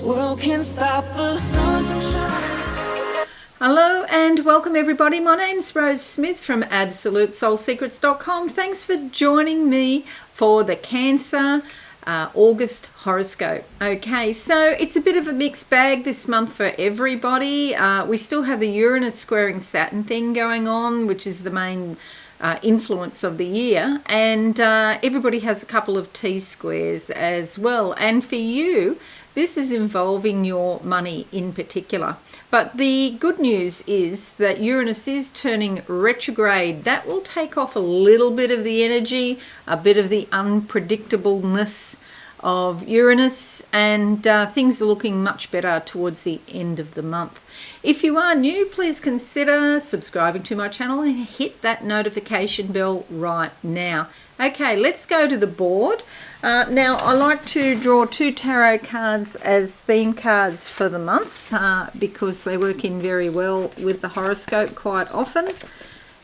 world can't stop the sun from shining. Hello and welcome everybody. My name's Rose Smith from AbsoluteSoulSecrets.com. Thanks for joining me for the Cancer August Horoscope. Okay, so it's a bit of a mixed bag this month for everybody. We still have the Uranus squaring Saturn thing going on, which is the main influence of the year, and everybody has a couple of T-squares as well. And for you, this is involving your money in particular. But the good news is that Uranus is turning retrograde. That will take off a little bit of the energy, a bit of the unpredictableness of Uranus, and things are looking much better towards the end of the month. If you are new, please consider subscribing to my channel and hit that notification bell right now. Okay, let's go to the board. Now, I like to draw 2 tarot cards as theme cards for the month because they work in very well with the horoscope quite often.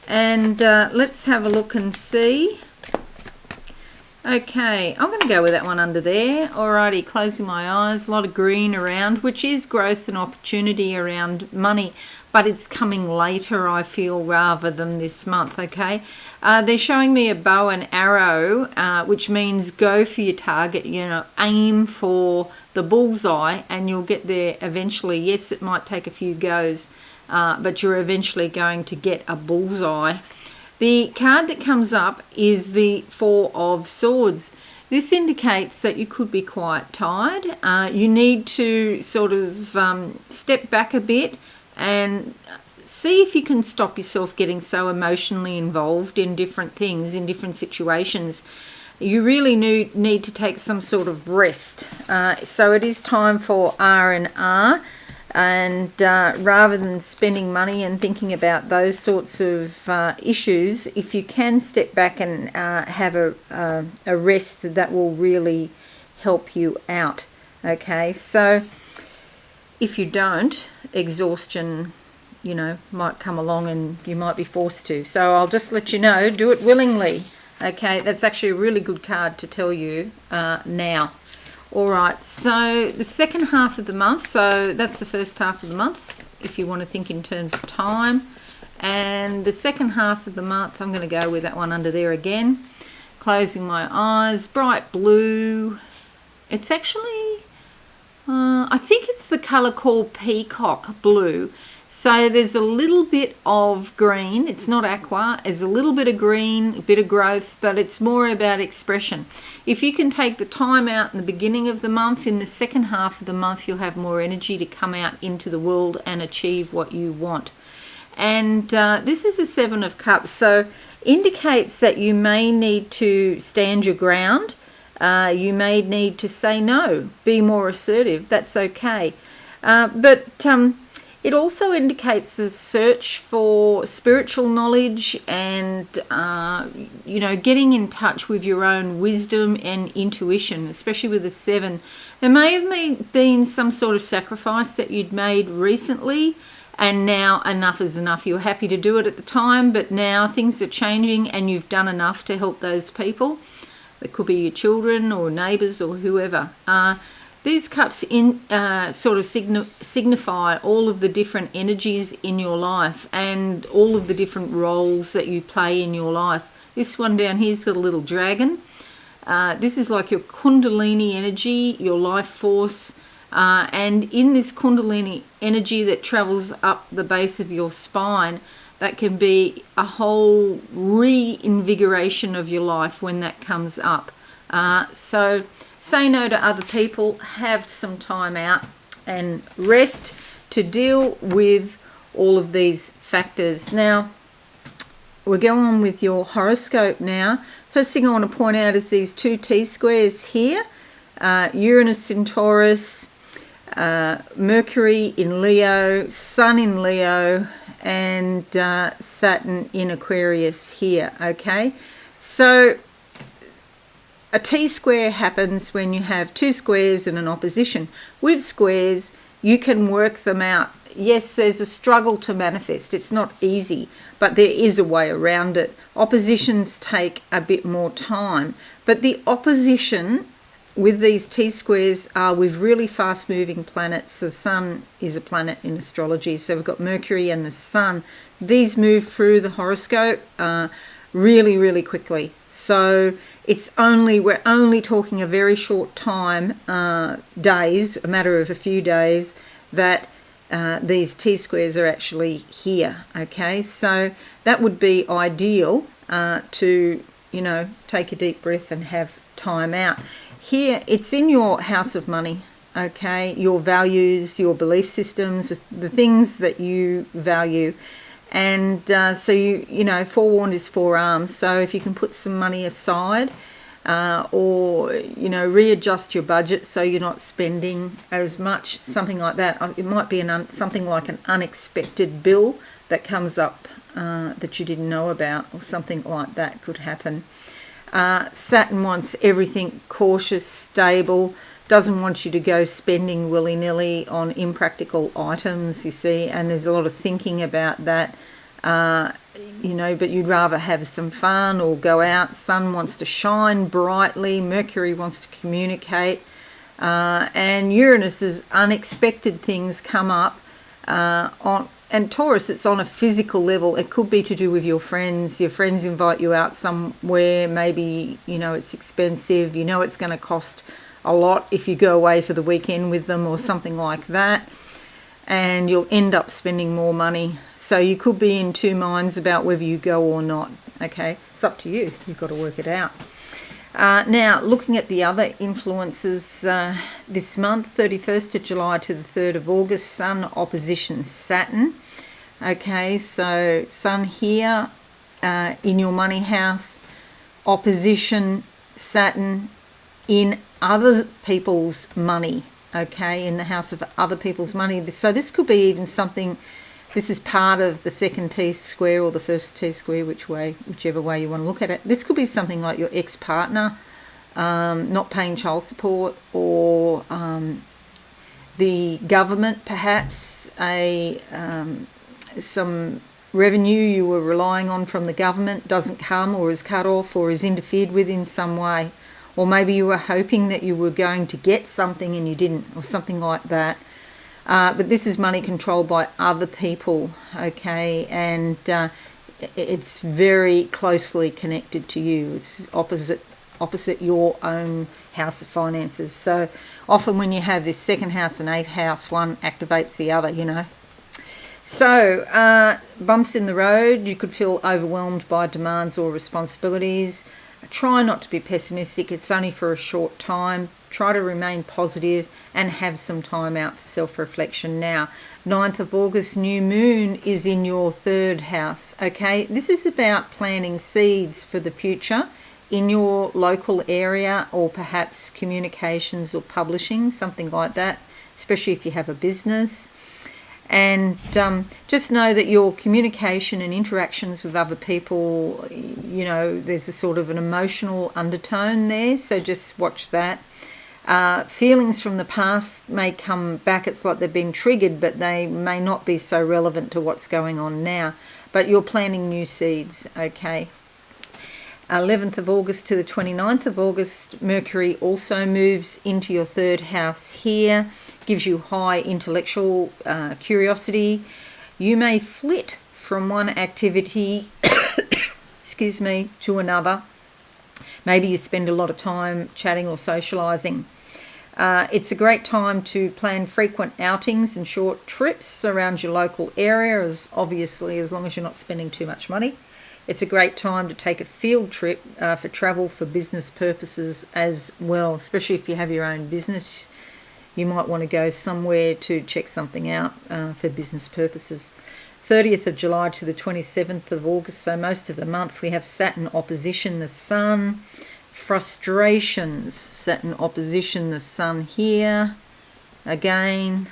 And let's have a look and see. Okay, I'm going to go with that one under there. Alrighty, closing my eyes. A lot of green around, which is growth and opportunity around money, but it's coming later, I feel, rather than this month. Okay, they're showing me a bow and arrow, which means go for your target. You know, aim for the bullseye, and you'll get there eventually. Yes, it might take a few goes, but you're eventually going to get a bullseye. The card that comes up is the Four of Swords. This indicates that you could be quite tired. You need to sort of step back a bit and see if you can stop yourself getting so emotionally involved in different things, in different situations. You really need to take some sort of rest. So it is time for R&R. And rather than spending money and thinking about those sorts of issues, if you can step back and have a rest, that will really help you out. Okay, so if you don't, exhaustion, you know, might come along and you might be forced to. So I'll just let you know, do it willingly. Okay, that's actually a really good card to tell you now. Alright, so the second half of the month, so that's the first half of the month, if you want to think in terms of time. And the second half of the month, I'm going to go with that one under there again. Closing my eyes, bright blue. It's actually, I think it's the colour called peacock blue. So there's a little bit of green. It's not aqua. There's a little bit of green, a bit of growth, but it's more about expression. If you can take the time out in the beginning of the month, in the second half of the month, you'll have more energy to come out into the world and achieve what you want. And this is a 7 of Cups, so indicates that you may need to stand your ground. You may need to say no, be more assertive. That's okay. But it also indicates a search for spiritual knowledge and, you know, getting in touch with your own wisdom and intuition, especially with the 7. There may have been some sort of sacrifice that you'd made recently, and now enough is enough. You were happy to do it at the time, but now things are changing and you've done enough to help those people. It could be your children or neighbours or whoever. These cups sort of signify all of the different energies in your life and all of the different roles that you play in your life. This one down here's got a little dragon. This is like your Kundalini energy, your life force. And in this Kundalini energy that travels up the base of your spine, that can be a whole reinvigoration of your life when that comes up. So say no to other people, have some time out and rest to deal with all of these factors. Now, we're going on with your horoscope now. First thing I want to point out is these 2 T-squares here. Uranus in Taurus, Mercury in Leo, Sun in Leo, and Saturn in Aquarius here, okay? So a T-square happens when you have 2 squares and an opposition. With squares, you can work them out. Yes, there's a struggle to manifest. It's not easy, but there is a way around it. Oppositions take a bit more time, but the opposition with these T-squares are with really fast-moving planets. The Sun is a planet in astrology, so we've got Mercury and the Sun. These move through the horoscope really, really quickly. So we're only talking a very short time, days, a matter of a few days, that these T-squares are actually here. Okay, so that would be ideal to, take a deep breath and have time out. Here, it's in your house of money, okay? Your values, your belief systems, the things that you value. And so forewarned is forearmed. So if you can put some money aside or, readjust your budget so you're not spending as much, something like that. It might be something like an unexpected bill that comes up that you didn't know about, or something like that could happen. Saturn wants everything cautious, stable, doesn't want you to go spending willy-nilly on impractical items, you see, and there's a lot of thinking about that, but you'd rather have some fun or go out. Sun wants to shine brightly, Mercury wants to communicate, and Uranus's unexpected things come up and Taurus, it's on a physical level. It could be to do with your friends. Your friends invite you out somewhere. Maybe, it's expensive. It's going to cost a lot if you go away for the weekend with them or something like that. And you'll end up spending more money. So you could be in two minds about whether you go or not. Okay, it's up to you. You've got to work it out. Now, looking at the other influences this month, 31st of July to the 3rd of August, Sun opposition Saturn. Okay, so Sun here in your money house, opposition Saturn in other people's money, okay, in the house of other people's money. So this could be even something, this is part of the second T-square or the first T-square, whichever way you want to look at it. This could be something like your ex-partner not paying child support, or the government, perhaps some revenue you were relying on from the government doesn't come, or is cut off, or is interfered with in some way. Or maybe you were hoping that you were going to get something and you didn't, or something like that. But this is money controlled by other people, okay, and it's very closely connected to you. It's opposite your own house of finances. So often when you have this second house and eighth house, one activates the other, So bumps in the road, you could feel overwhelmed by demands or responsibilities. Try not to be pessimistic. It's only for a short time. Try to remain positive and have some time out for self-reflection. Now, 9th of August, new moon is in your third house, okay? This is about planting seeds for the future in your local area, or perhaps communications or publishing, something like that, especially if you have a business. And just know that your communication and interactions with other people, there's a sort of an emotional undertone there, so just watch that. Feelings from the past may come back. It's like they've been triggered, but they may not be so relevant to what's going on now. But you're planting new seeds, okay? 11th of August to the 29th of August, Mercury also moves into your third house here. Gives you high intellectual curiosity. You may flit from one activity to another. Maybe you spend a lot of time chatting or socialising. It's a great time to plan frequent outings and short trips around your local area, as long as you're not spending too much money. It's a great time to take a field trip for travel for business purposes as well, especially if you have your own business. You might want to go somewhere to check something out for business purposes. 30th of July to the 27th of August, so most of the month, we have Saturn opposition the Sun. Frustrations, Saturn opposition the Sun here. Again,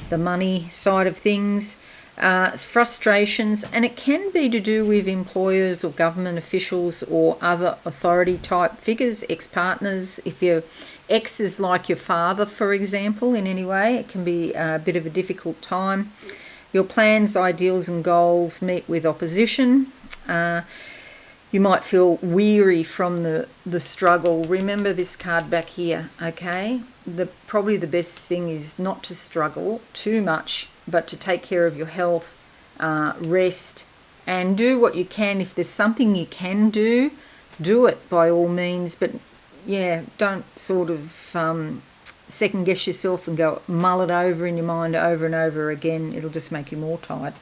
the money side of things. Frustrations, and it can be to do with employers or government officials or other authority type figures, ex-partners. If your ex is like your father, for example, in any way, it can be a bit of a difficult time. Your plans, ideals and goals meet with opposition. You might feel weary from the struggle. Remember this card back here, okay? Probably the best thing is not to struggle too much, but to take care of your health, rest, and do what you can. If there's something you can do it by all means. But yeah, don't sort of second guess yourself and go mull it over in your mind over and over again. It'll just make you more tired.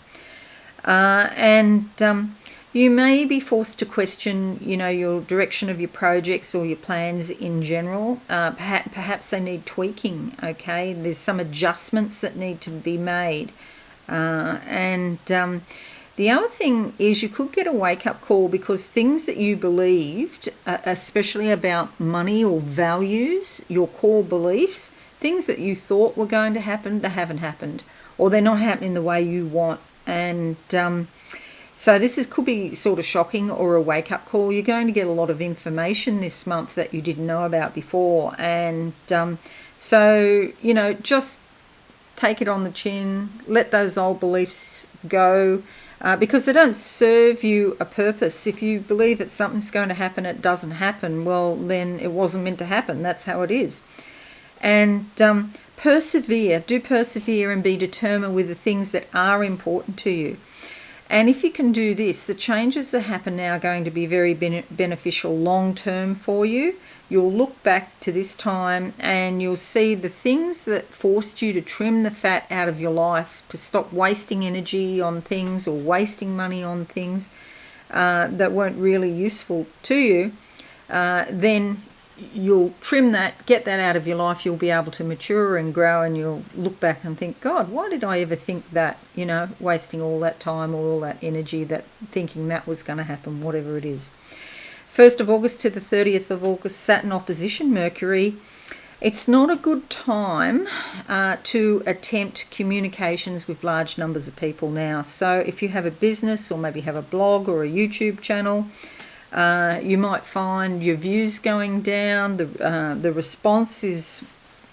You may be forced to question, your direction of your projects or your plans in general. Perhaps they need tweaking, okay? There's some adjustments that need to be made. The other thing is you could get a wake-up call because things that you believed, especially about money or values, your core beliefs, things that you thought were going to happen, they haven't happened, or they're not happening the way you want. And so this could be sort of shocking or a wake-up call. You're going to get a lot of information this month that you didn't know about before. And so, just take it on the chin, let those old beliefs go, because they don't serve you a purpose. If you believe that something's going to happen, it doesn't happen, well, then it wasn't meant to happen. That's how it is. And persevere and be determined with the things that are important to you. And if you can do this, the changes that happen now are going to be very beneficial long term for you. You'll look back to this time and you'll see the things that forced you to trim the fat out of your life, to stop wasting energy on things or wasting money on things that weren't really useful to you. Then you'll trim that, get that out of your life. You'll be able to mature and grow, and you'll look back and think, God, why did I ever think that, wasting all that time or all that energy, that thinking that was going to happen, whatever it is. 1st of August to the 30th of August, Saturn opposition Mercury. It's not a good time to attempt communications with large numbers of people now. So if you have a business or maybe have a blog or a YouTube channel, you might find your views going down. The response is,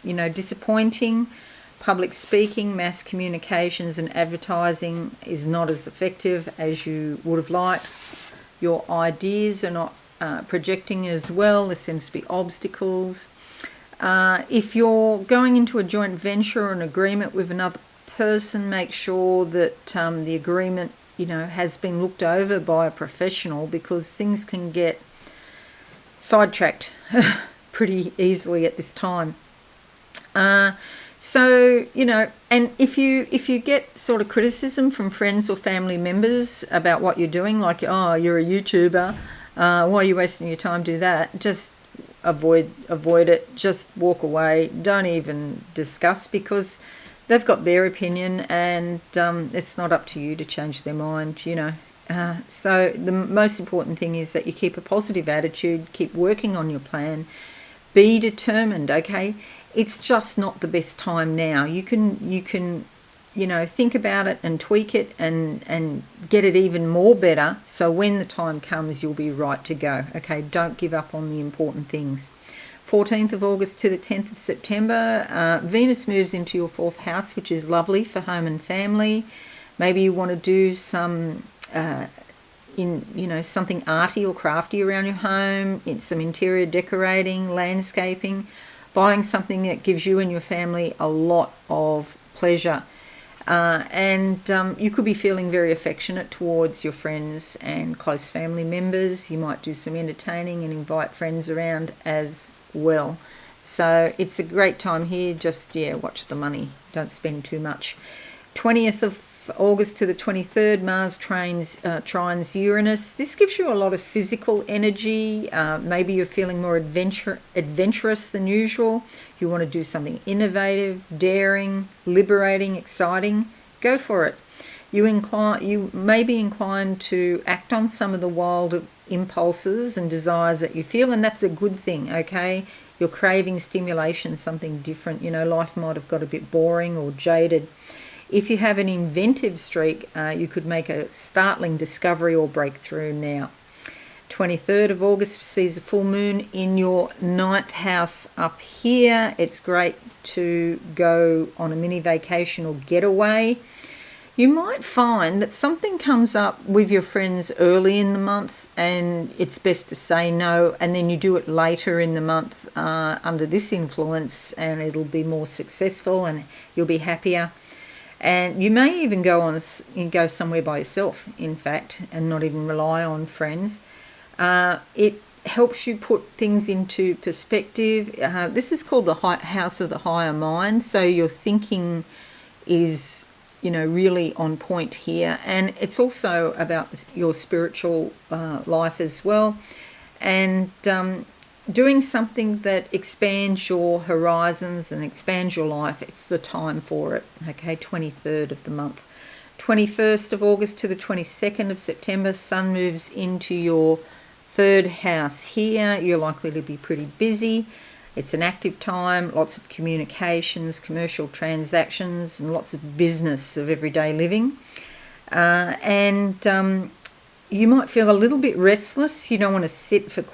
disappointing. Public speaking, mass communications and advertising is not as effective as you would have liked. Your ideas are not projecting as well. There seems to be obstacles. If you're going into a joint venture or an agreement with another person, make sure that the agreement has been looked over by a professional, because things can get sidetracked pretty easily at this time. And if you get sort of criticism from friends or family members about what you're doing, like, oh, you're a YouTuber, why are you wasting your time? Do that. Just avoid it. Just walk away. Don't even discuss, because they've got their opinion, and it's not up to you to change their mind, So the most important thing is that you keep a positive attitude, keep working on your plan, be determined, okay? It's just not the best time now. You can think about it and tweak it and get it even more better, so when the time comes, you'll be right to go, okay? Don't give up on the important things. 14th of August to the 10th of September, Venus moves into your 4th house, which is lovely for home and family. Maybe you want to do some, something arty or crafty around your home, some interior decorating, landscaping, buying something that gives you and your family a lot of pleasure. You could be feeling very affectionate towards your friends and close family members. You might do some entertaining and invite friends around as well. So it's a great time here. Just watch the money, don't spend too much. 20th of August to the 23rd, Mars trines Uranus. This gives you a lot of physical energy. Maybe you're feeling more adventurous than usual. You want to do something innovative, daring, liberating, exciting. Go for it. You may be inclined to act on some of the wild impulses and desires that you feel, and that's a good thing, okay? You're craving stimulation, something different. Life might have got a bit boring or jaded. If you have an inventive streak, you could make a startling discovery or breakthrough now. 23rd of August sees a full moon in your 9th house up here. It's great to go on a mini vacation or getaway. You might find that something comes up with your friends early in the month and it's best to say no, and then you do it later in the month under this influence, and it'll be more successful and you'll be happier. And you may even go somewhere by yourself, in fact, and not even rely on friends. It helps you put things into perspective. This is called the house of the higher mind, so your thinking is, really on point here. And it's also about your spiritual life as well. And doing something that expands your horizons and expands your life, it's the time for it. Okay, 23rd of the month. 21st of August to the 22nd of September, Sun moves into your third house here. You're likely to be pretty busy. It's an active time, lots of communications, commercial transactions, and lots of business of everyday living. You might feel a little bit restless. You don't want to sit for,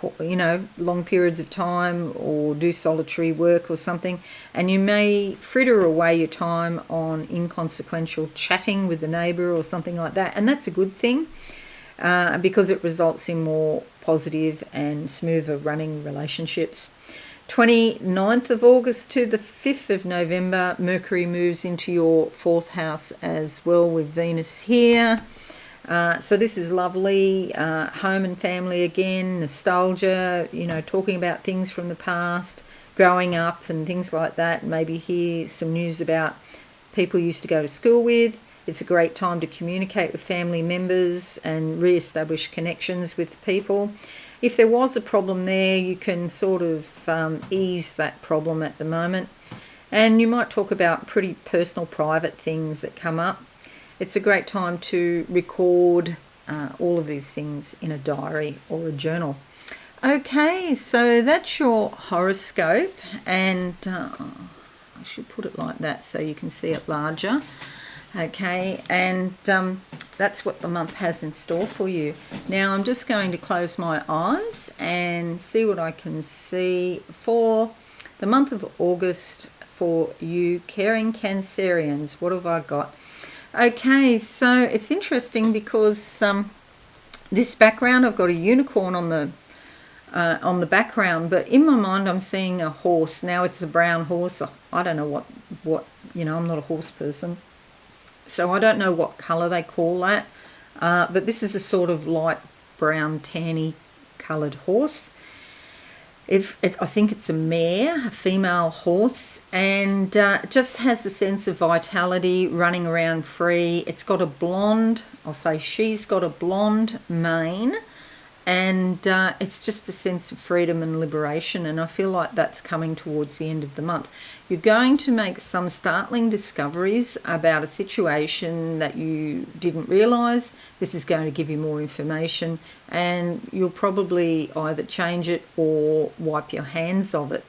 long periods of time or do solitary work or something. And you may fritter away your time on inconsequential chatting with the neighbour or something like that. And that's a good thing because it results in more positive and smoother running relationships. 29th of August to the 5th of November, Mercury moves into your fourth house as well with Venus here. So this is lovely, home and family again, nostalgia, talking about things from the past, growing up and things like that. Maybe hear some news about people you used to go to school with. It's a great time to communicate with family members and re-establish connections with people. If there was a problem there, you can sort of ease that problem at the moment. And you might talk about pretty personal, private things that come up. It's a great time to record all of these things in a diary or a journal. Okay, so that's your horoscope, and I should put it like that so you can see it larger. Okay, and that's what the month has in store for you. Now I'm just going to close my eyes and see what I can see for the month of August for you caring Cancerians. What have I got? Okay, so it's interesting because this background, I've got a unicorn on the background, but in my mind I'm seeing a horse. Now it's a brown horse. I don't know what I'm not a horse person, so I don't know what colour they call that, but this is a sort of light brown tanny coloured horse. I think it's a mare, a female horse, and just has a sense of vitality, running around free. It's got a blonde, she's got a blonde mane, and it's just a sense of freedom and liberation, and I feel like that's coming towards the end of the month. You're going to make some startling discoveries about a situation that you didn't realise. This is going to give you more information, and you'll probably either change it or wipe your hands of it.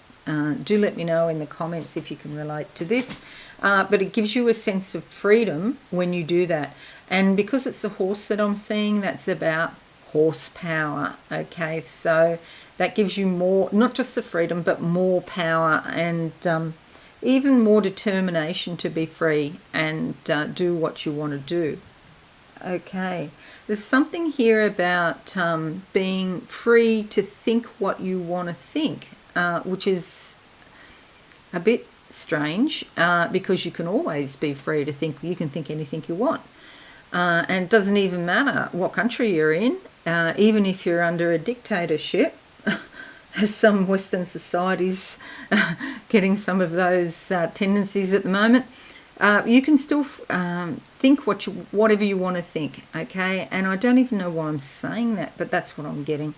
Do let me know in the comments if you can relate to this. But it gives you a sense of freedom when you do that. And because it's a horse that I'm seeing, that's about horsepower. Okay, so that gives you more, not just the freedom, but more power and even more determination to be free and do what you want to do. Okay, there's something here about being free to think what you want to think, which is a bit strange because you can always be free to think. You can think anything you want, and it doesn't even matter what country you're in, even if you're under a dictatorship. As some Western societies getting some of those tendencies at the moment, you can still think whatever you want to think, okay? And I don't even know why I'm saying that, but that's what I'm getting.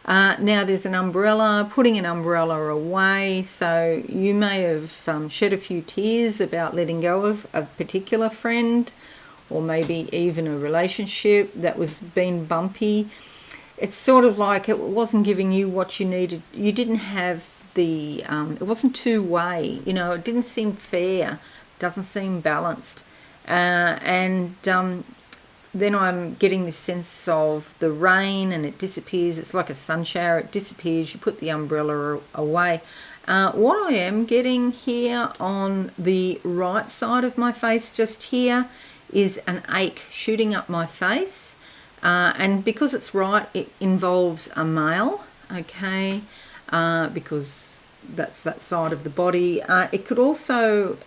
Now there's an umbrella, putting an umbrella away, so you may have shed a few tears about letting go of a particular friend, or maybe even a relationship that was being bumpy. It's sort of like it wasn't giving you what you needed. You didn't have the, it wasn't two-way, it didn't seem fair, doesn't seem balanced. Then I'm getting this sense of the rain and it disappears. It's like a sun shower, it disappears, you put the umbrella away. What I am getting here on the right side of my face just here is an ache shooting up my face. And because it's right, it involves a male, okay, because that's that side of the body. It could also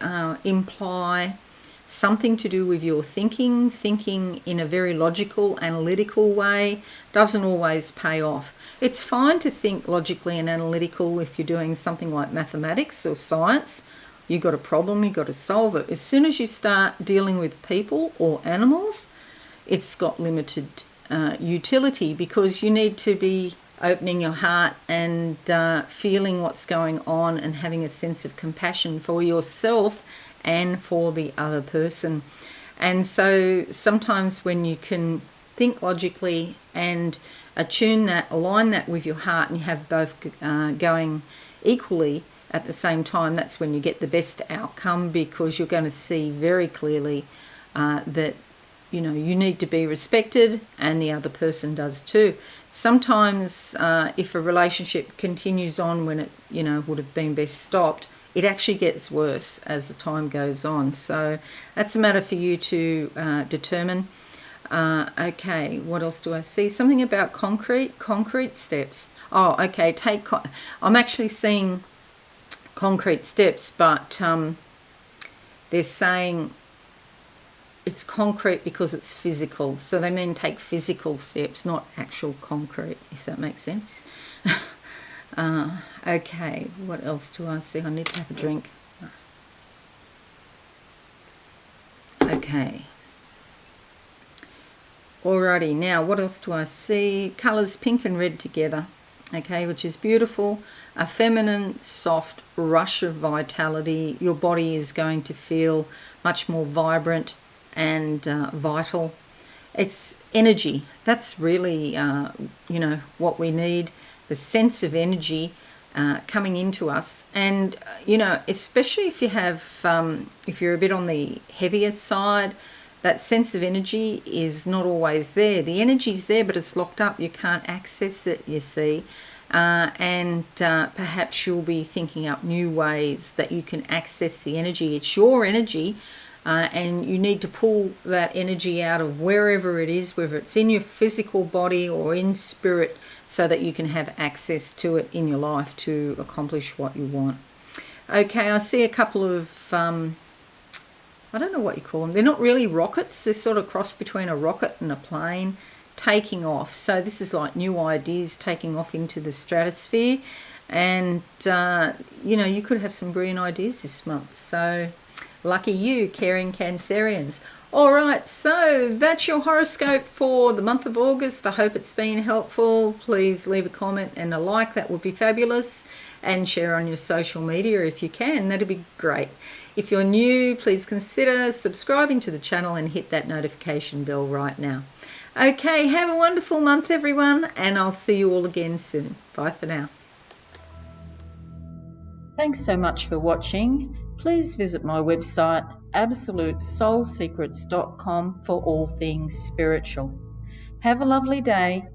imply something to do with your thinking in a very logical, analytical way. Doesn't always pay off. It's fine to think logically and analytical if you're doing something like mathematics or science. You've got a problem, you've got to solve it. As soon as you start dealing with people or animals, it's got limited utility, because you need to be opening your heart and feeling what's going on and having a sense of compassion for yourself and for the other person. And so sometimes when you can think logically and align that with your heart, and you have both going equally at the same time, that's when you get the best outcome, because you're going to see very clearly that you need to be respected, and the other person does too. Sometimes if a relationship continues on when it would have been best stopped, it actually gets worse as the time goes on. So that's a matter for you to determine. Okay, what else do I see? Something about concrete steps. Oh, okay, I'm actually seeing concrete steps, but they're saying it's concrete because it's physical. So they mean take physical steps, not actual concrete, if that makes sense. Okay, what else do I see? I need to have a drink. Okay. Alrighty, now what else do I see? Colours pink and red together, okay, which is beautiful. A feminine, soft rush of vitality. Your body is going to feel much more vibrant and vital. It's energy. That's really, what we need. The sense of energy coming into us. And, especially if you have, if you're a bit on the heavier side, that sense of energy is not always there. The energy's there, but it's locked up. You can't access it, you see. And perhaps you'll be thinking up new ways that you can access the energy. It's your energy, and you need to pull that energy out of wherever it is, whether it's in your physical body or in spirit, so that you can have access to it in your life to accomplish what you want. Okay, I see a couple of, I don't know what you call them. They're not really rockets. They're sort of cross between a rocket and a plane, taking off. So this is like new ideas taking off into the stratosphere. And, you could have some brilliant ideas this month. So lucky you, caring Cancerians. All right, so that's your horoscope for the month of August. I hope it's been helpful. Please leave a comment and a like. That would be fabulous. And share on your social media if you can. That'd be great. If you're new, please consider subscribing to the channel and hit that notification bell right now. Okay, have a wonderful month, everyone, and I'll see you all again soon. Bye for now. Thanks so much for watching. Please visit my website, absolutesoulsecrets.com, for all things spiritual. Have a lovely day.